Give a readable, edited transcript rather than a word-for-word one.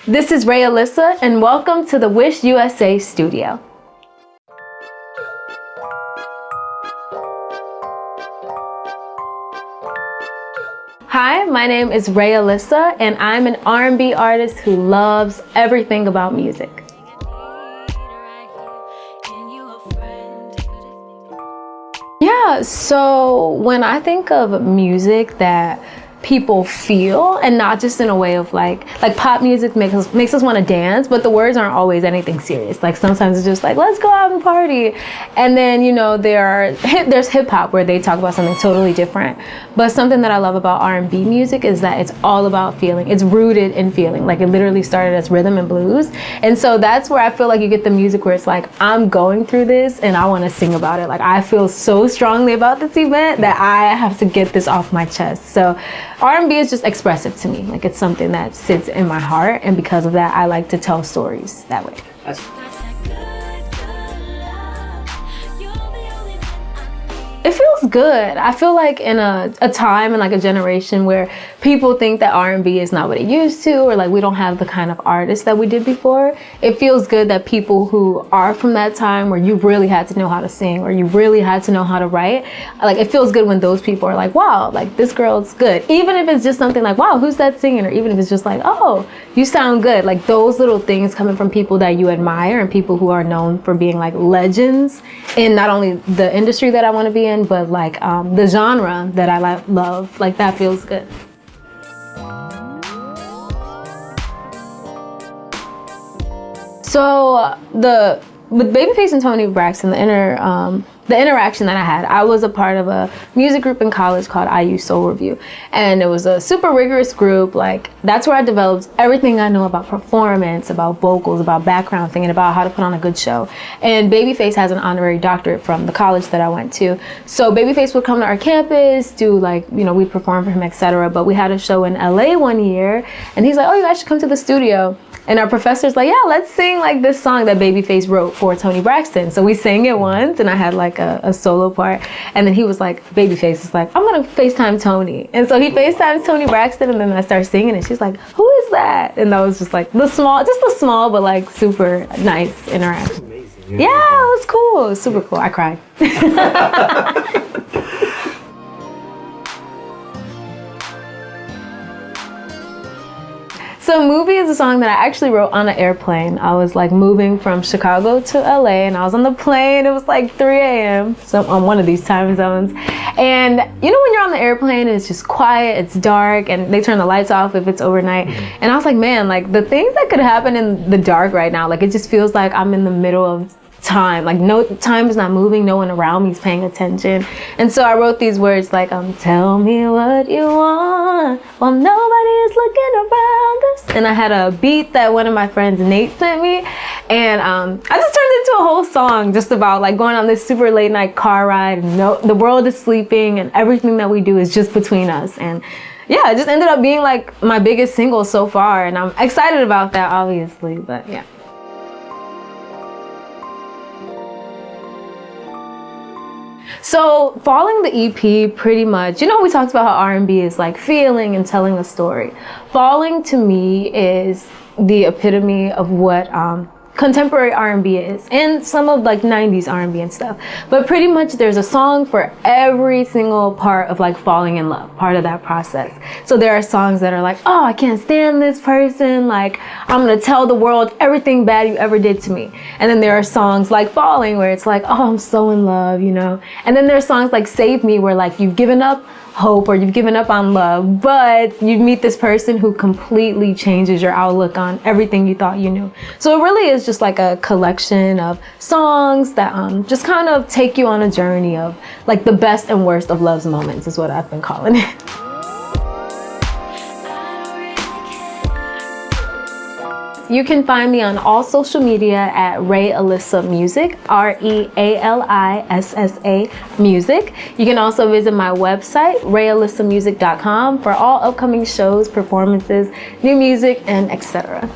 This is Alissa, and welcome to the Wish USA studio. Hi, my name is Alissa, and I'm an R&B artist who loves everything about music. Yeah, so when I think of music that people feel, and not just in a way of like pop music makes us want to dance, but the words aren't always anything serious. Like sometimes it's just like, let's go out and party. And then, you know, there's hip hop where they talk about something totally different. But something that I love about R&B music is that it's all about feeling. It's rooted in feeling. Like it literally started as rhythm and blues. And so that's where I feel like you get the music where it's like, I'm going through this and I want to sing about it. Like I feel so strongly about this event that I have to get this off my chest. So R&B is just expressive to me. Like it's something that sits in my heart, and because of that, I like to tell stories that way. It feels good. I feel like in a time and like a generation where people think that R&B is not what it used to, or like we don't have the kind of artists that we did before. It feels good that people who are from that time where you really had to know how to sing, or you really had to know how to write, like it feels good when those people are like, wow, like this girl's good. Even if it's just something like, wow, who's that singing? Or even if it's just like, oh, you sound good. Like those little things coming from people that you admire and people who are known for being like legends in not only the industry that I want to be in, but like the genre that I love, like that feels good. So with Babyface and Toni Braxton, the interaction that I had, I was a part of a music group in college called IU Soul Review, and it was a super rigorous group. Like that's where I developed everything I know about performance, about vocals, about background singing, about how to put on a good show. And Babyface has an honorary doctorate from the college that I went to. So Babyface would come to our campus, do like, you know, we'd perform for him, etc. But we had a show in LA one year, and he's like, oh, you guys should come to the studio. And our professor's like, yeah, let's sing like this song that Babyface wrote for Toni Braxton. So we sang it once, and I had like a solo part. And then he was like, Babyface is like, I'm gonna FaceTime Toni. And so he FaceTimes Toni Braxton, and then I start singing, and she's like, who is that? And that was just like the small but like super nice interaction. Amazing. Yeah, it was cool. It was super cool. I cried. So Movie is a song that I actually wrote on an airplane. I was like moving from Chicago to LA, and I was on the plane. It was like 3 a.m. So on one of these time zones. And you know when you're on the airplane, it's just quiet, it's dark, and they turn the lights off if it's overnight. And I was like, man, like the things that could happen in the dark right now, like it just feels like I'm in the middle of time. Like no time is not moving, no one around me is paying attention. And so I wrote these words like, tell me what you want while nobody is looking around us. And I had a beat that one of my friends, Nate, sent me, and I just turned it into a whole song just about like going on this super late night car ride, and the world is sleeping and everything that we do is just between us. And yeah, it just ended up being like my biggest single so far, and I'm excited about that, obviously, but yeah. So Falling, the EP, pretty much, you know, we talked about how R&B is like feeling and telling a story. Falling to me is the epitome of what contemporary R&B is, and some of like 90s R&B and stuff. But pretty much there's a song for every single part of like falling in love, part of that process. So there are songs that are like, oh, I can't stand this person, like I'm gonna tell the world everything bad you ever did to me. And then there are songs like Falling where it's like, oh, I'm so in love, you know. And then there's songs like Save Me where like you've given up hope or you've given up on love, but you meet this person who completely changes your outlook on everything you thought you knew. So it really is just like a collection of songs that just kind of take you on a journey of like the best and worst of love's moments is what I've been calling it. You can find me on all social media at Alissa Music, REALISSA Music. You can also visit my website, rayalissamusic.com, for all upcoming shows, performances, new music, and etc.